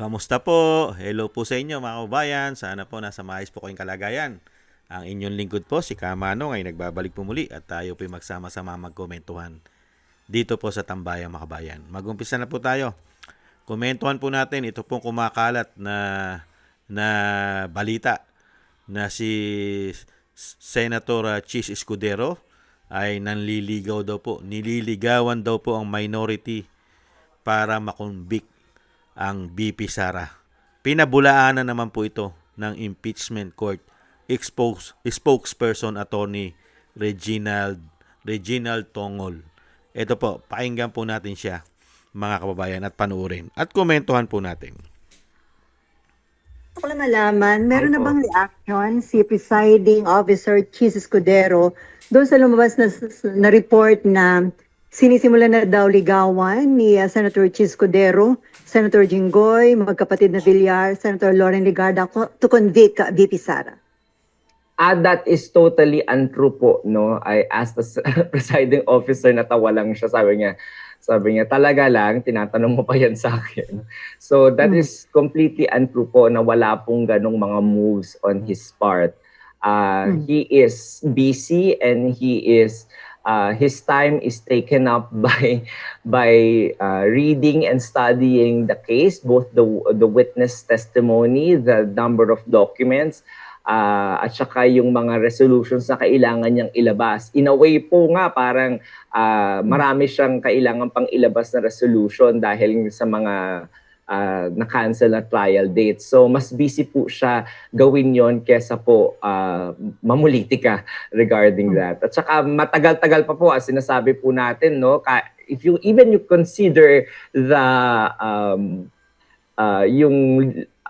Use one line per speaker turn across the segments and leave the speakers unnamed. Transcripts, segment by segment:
Kamusta po? Hello po sa inyo mga kababayan. Sana po nasa maayos po kayong kalagayan. Ang inyong lingkod po, si Kamano, ay nagbabalik po muli at tayo po magsama-sama magkomentuhan dito po sa Tambayang Makabayan. Mag-umpisa na po tayo. Komentuhan po natin ito pong kumakalat na balita na si Senator Chis Escudero ay nanliligaw daw po. Nililigawan daw po ang minority para makonvict ang BP Sara. Pinabulaanan naman po ito ng impeachment court spokesperson attorney Reginald Tongol. Ito po, pakinggan po natin siya mga kababayan at panuorin at komentuhan po natin.
Gusto ko lang malaman, meron na bang reaction si Presiding Officer Chis Escudero doon sa lumabas na report na sinisimulan na daw ligawan ni Senator Chis Escudero, Senator Jinggoy, magkapatid na Villar, Senator Loren Legarda to convict VP Sara?
That is totally untrue po, no? I asked the presiding officer, natawa lang siya, sabi niya, talaga lang, tinatanong mo pa yan sa akin. So that is completely untrue po na wala pong ganong mga moves on his part. He is busy and his time is taken up by reading and studying the case, both the witness testimony, the number of documents, at saka yung mga resolutions na kailangan niyang ilabas. In a way po nga, parang marami siyang kailangan pang ilabas na resolution dahil sa mga na-cancel na trial dates. So, mas busy po siya gawin yon kesa po mamulitika regarding that. At saka matagal-tagal pa po, sinasabi po natin, no? If you consider the yung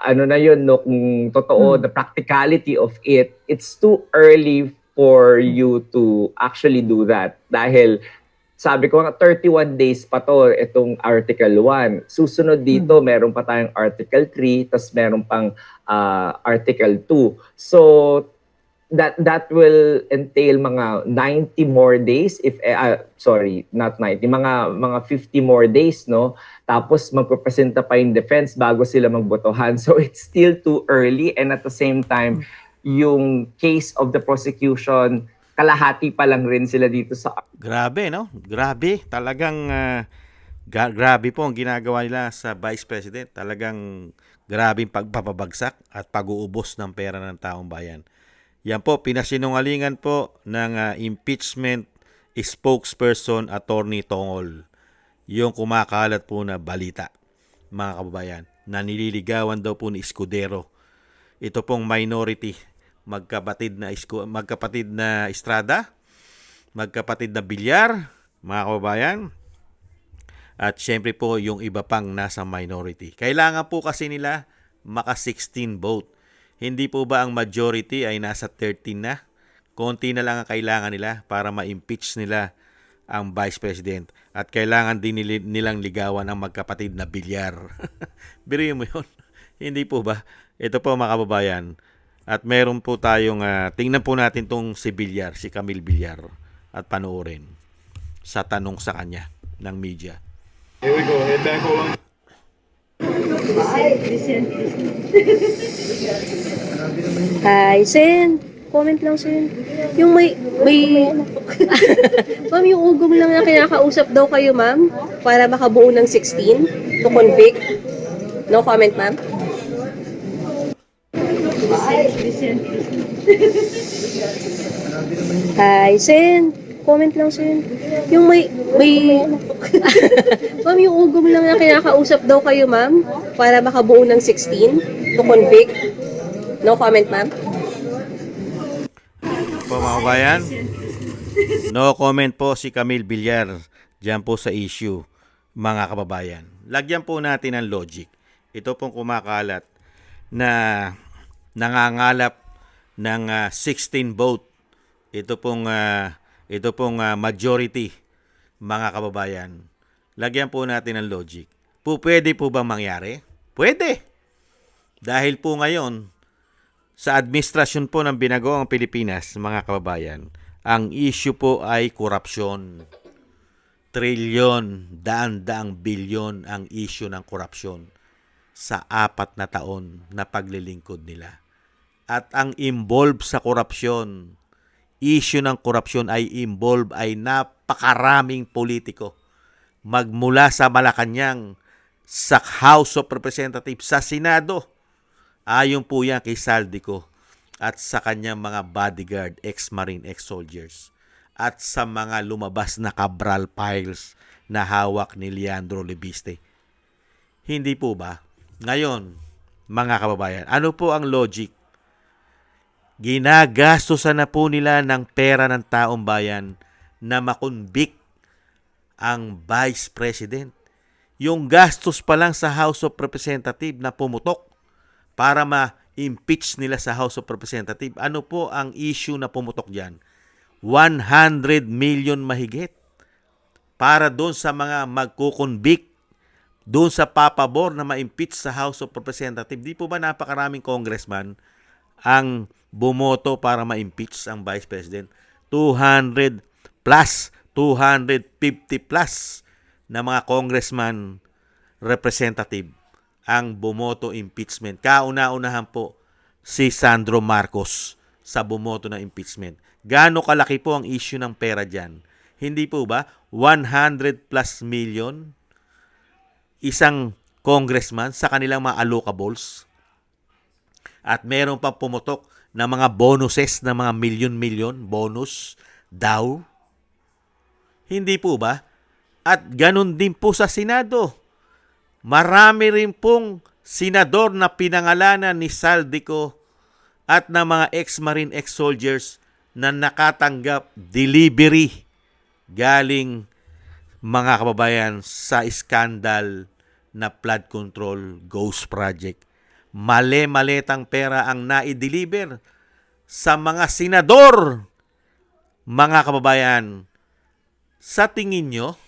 ano na yun, no, kung totoo, the practicality of it, it's too early for you to actually do that. Dahil, sabi ko nga, 31 days pa to, itong Article 1. Susunod dito, meron pa tayong Article 3, tas meron pang Article 2. So, that will entail mga 90 more days, sorry, not 90, mga 50 more days, no? Tapos magpapresenta pa yung defense bago sila magbotohan. So it's still too early, and at the same time, yung case of the prosecution, kalahati pa lang rin sila dito sa...
Grabe, no? Grabe. Talagang grabe po ang ginagawa nila sa Vice President. Talagang grabing pagpapabagsak at pag-uubos ng pera ng taong bayan. Yan po, pinasinungalingan po ng impeachment spokesperson attorney Tongol. Yung kumakalat po na balita, mga kababayan, na nililigawan daw po ni Escudero. Ito pong minority, magkapatid na Estrada, magkapatid na Villar, mga kababayan, at syempre po yung iba pang nasa minority. Kailangan po kasi nila maka 16 vote. Hindi po ba ang majority ay nasa 13 na? Konti na lang ang kailangan nila para ma-impeach nila ang Vice President. At kailangan din nilang ligawan ang magkapatid na Villar. Biriyo mo yun? Hindi po ba? Ito po mga kababayan. At meron po tayong, tingnan po natin tong si Villar, si Camille Villar. At panoorin sa tanong sa kanya ng media.
Here we go. Head back on.
Hi, Sen. Comment lang, Sen. Yung may... Ma'am, yung ugong lang na kinakausap daw kayo, ma'am, para makabuo ng 16 to convict. No comment, ma'am? Hi, Sen. Comment lang, Sen. Yung may... Ma'am, yung ugong lang na kinakausap daw kayo, ma'am, para makabuo ng 16 to convict. No comment, ma'am?
Po mga kabayan, no comment po si Camille Villar dyan po sa issue, mga kababayan. Lagyan po natin ng logic. Ito pong kumakalat na nangangalap ng 16 vote. Ito pong majority, mga kababayan. Lagyan po natin ng logic. Pwede po bang mangyari? Pwede. Dahil po ngayon, sa administrasyon po ng Binagong Pilipinas, mga kababayan, ang issue po ay korupsyon. Trilyon, daan-daang bilyon ang issue ng korupsyon sa 4 na taon na paglilingkod nila. At ang involved sa korupsyon, issue ng korupsyon ay involved ay napakaraming politiko. Magmula sa Malacanang, sa House of Representatives, sa Senado. Ayon po yan kay Saldico at sa kanyang mga bodyguard, ex-marine, ex-soldiers. At sa mga lumabas na Cabral files na hawak ni Leandro Lebiste. Hindi po ba? Ngayon, mga kababayan, ano po ang logic? Ginagastosan na po nila ng pera ng taong bayan na makonvict ang Vice President. Yung gastos pa lang sa House of Representatives na pumutok para ma-impeach nila sa House of Representatives. Ano po ang issue na pumutok dyan? 100 million mahigit para doon sa mga magkukonvict, doon sa papabor na ma-impeach sa House of Representatives. Di po ba napakaraming congressman ang bumoto para ma-impeach ang Vice President? 200 plus, 250 plus na mga congressman, representative ang bumoto impeachment. Kauna-unahan po si Sandro Marcos sa bumoto na impeachment. Gaano kalaki po ang issue ng pera dyan? Hindi po ba 100 plus million isang congressman sa kanilang mga allocables? At meron pang pumutok na mga bonuses na mga milyon-milyon bonus daw. Hindi po ba? At ganun din po sa Senado. Marami rin pong senador na pinangalanan ni Saldico at na mga ex-marine, ex-soldiers na nakatanggap delivery galing mga kababayan sa iskandal na flood control ghost project. Mali-maletang pera ang nai-deliver sa mga senador. Mga kababayan, sa tingin nyo,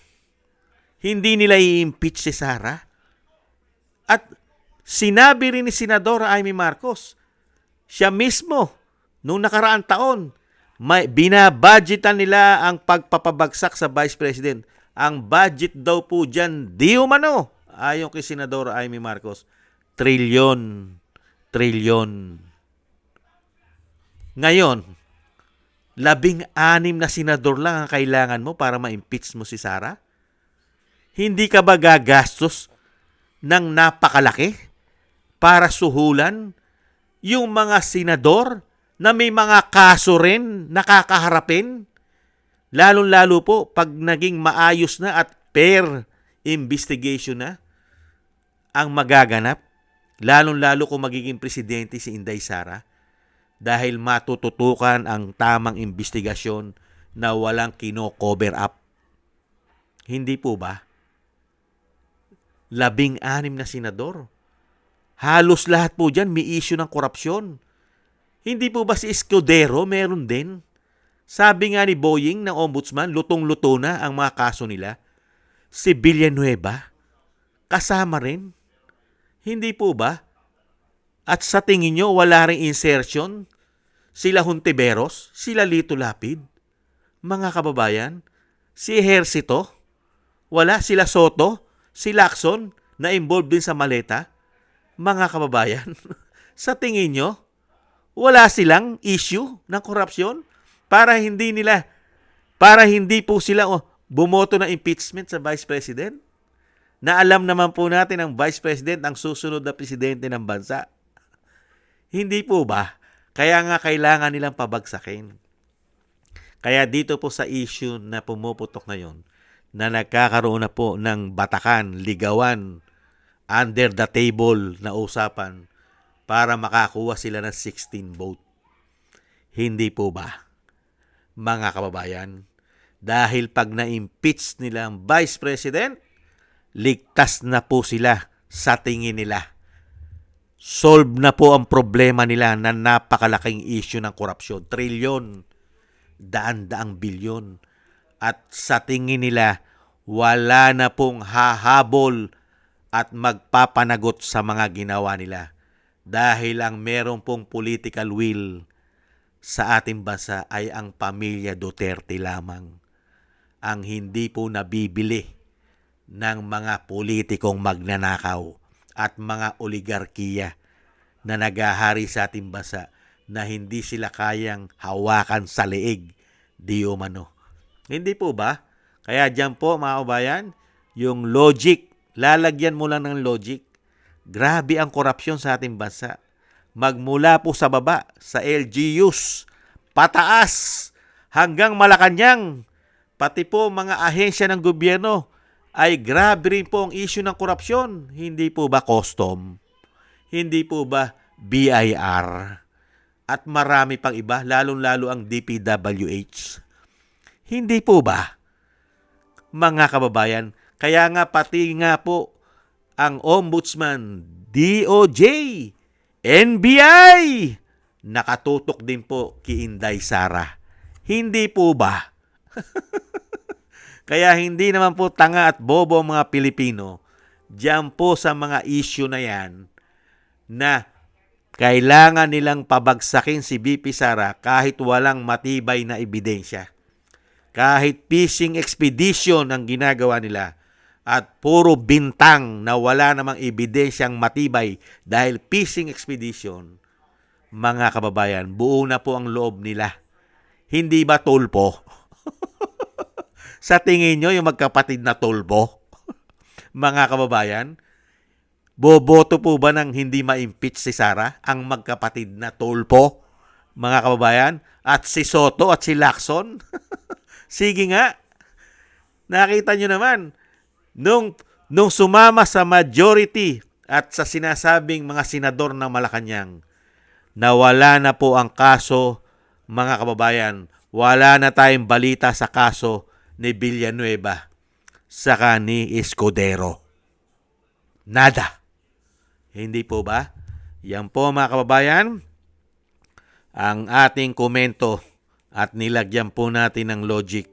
hindi nila i-impeach si Sara? At sinabi rin ni Senadora Amy Marcos, siya mismo, noong nakaraang taon, binabudgetan nila ang pagpapabagsak sa Vice President. Ang budget daw po dyan, di umano, ayon kay Senadora Amy Marcos, trilyon. Ngayon, 16 na senador lang ang kailangan mo para ma-impeach mo si Sara? Hindi ka ba gagastos ng napakalaki para suhulan yung mga senador na may mga kaso rin nakakaharapin? Lalong-lalo po pag naging maayos na at fair investigation na ang magaganap. Lalong-lalo kung magiging presidente si Inday Sara. Dahil matututukan ang tamang investigasyon na walang kino-cover up. Hindi po ba? 16 na senador. Halos lahat po dyan may issue ng korupsyon. Hindi po ba si Escudero meron din? Sabi nga ni Boying ng ombudsman, lutong-luto na ang mga kaso nila. Si Villanueva, kasama rin. Hindi po ba? At sa tingin nyo, wala ring insertion? Sila Hontiveros, sila Lito Lapid, mga kababayan, si Ejercito, wala sila Soto, si Lacson na involved din sa maleta, mga kababayan. Sa tingin nyo, wala silang issue ng korupsyon para hindi po sila bumoto ng impeachment sa Vice President? Na alam naman po natin ang Vice President ang susunod na presidente ng bansa. Hindi po ba? Kaya nga kailangan nilang pabagsakin. Kaya dito po sa issue na pumuputok ngayon, na nagkakaroon na po ng batakan, ligawan, under the table na usapan para makakuha sila ng 16 vote. Hindi po ba, mga kababayan? Dahil pag na-impeach nila ang Vice President, ligtas na po sila sa tingin nila. Solve na po ang problema nila na napakalaking issue ng korupsyon. Trilyon, daan-daang bilyon. At sa tingin nila, wala na pong hahabol at magpapanagot sa mga ginawa nila. Dahil ang meron pong political will sa ating bansa ay ang pamilya Duterte lamang. Ang hindi po nabibili ng mga politikong magnanakaw at mga oligarkiya na nagahari sa ating bansa na hindi sila kayang hawakan sa leeg di umano. Hindi po ba? Kaya dyan po mga kabayan, yung logic, lalagyan mo lang ng logic. Grabe ang korupsyon sa ating bansa. Magmula po sa baba, sa LGUs, pataas, hanggang Malacanang, pati po mga ahensya ng gobyerno, ay grabe rin po ang issue ng korupsyon. Hindi po ba custom? Hindi po ba BIR? At marami pang iba, lalong-lalo ang DPWH. Hindi po ba, mga kababayan? Kaya nga pati nga po ang Ombudsman, DOJ, NBI, nakatutok din po kay Inday Sara. Hindi po ba? Kaya hindi naman po tanga at bobo ang mga Pilipino diyan po sa mga issue na yan na kailangan nilang pabagsakin si BP Sara kahit walang matibay na ebidensya. Kahit fishing expedition ang ginagawa nila at puro bintang na wala namang ebidensyang matibay dahil fishing expedition, mga kababayan, buo na po ang loob nila. Hindi ba tulpo? Sa tingin nyo, yung magkapatid na tulpo, mga kababayan, boboto po ba ng hindi ma-impeach si Sara, ang magkapatid na tulpo, mga kababayan, at si Soto at si Lacson? Sige nga, nakita nyo naman, nung sumama sa majority at sa sinasabing mga senador ng Malacanang, nawala na po ang kaso, mga kababayan. Wala na tayong balita sa kaso ni Villanueva saka ni Escudero. Nada. Hindi po ba? Yan po mga kababayan, ang ating komento at nilagyan po natin ng logic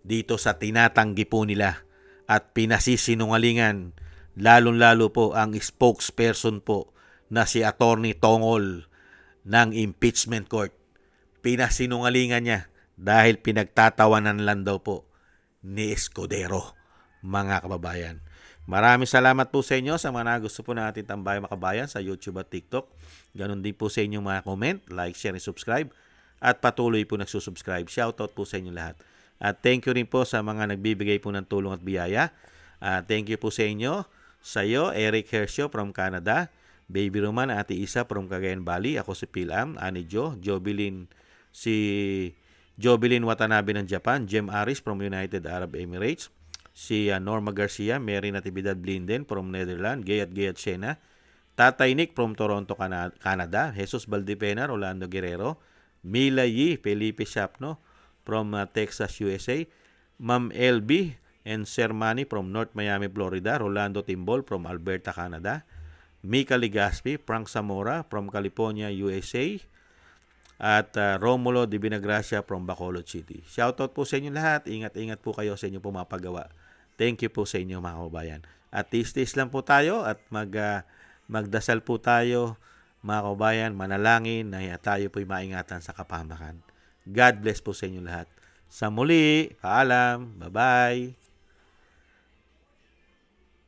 dito sa tinatanggi po nila at pinasisinungalingan, lalong-lalo po ang spokesperson po na si Attorney Tongol ng impeachment court. Pinasinungalingan niya dahil pinagtatawanan lang daw po ni Escudero, mga kababayan. Maraming salamat po sa inyo sa mga gusto po natin tambayan makabayan sa YouTube at TikTok. Ganon din po sa inyong mga comment, like, share, and subscribe. At patuloy po nagsusubscribe. Shoutout po sa inyo lahat. At thank you rin po sa mga nagbibigay po ng tulong at biyaya. Thank you po sa inyo. Sa iyo, Eric Hershio from Canada. Baby Roman, Ate Isa from Cagayan Valley. Ako si Pilam, Ani Jo, si Jobilin Watanabe ng Japan, Jem Aris from United Arab Emirates, si Norma Garcia, Mary Natividad Blinden from Netherlands, Gayat Sena, Tatay Nick from Toronto, Canada, Jesus Valdipena, Rolando Guerrero, Mila Yi, Felipe Shapno from Texas, USA, Ma'am LB and Sir Manny from North Miami, Florida, Rolando Timbol from Alberta, Canada, Mika Ligaspi, Frank Zamora from California, USA, at Romulo Di Binagracia from Bacolod City. Shoutout po sa inyo lahat. Ingat-ingat po kayo sa inyong pumapagawa. Thank you po sa inyo mga kababayan. At tis-tis lang po tayo at magdasal po tayo mga kababayan, manalangin na tayo po'y maingatan sa kapahamakan. God bless po sa inyo lahat. Sa muli, paalam, bye-bye.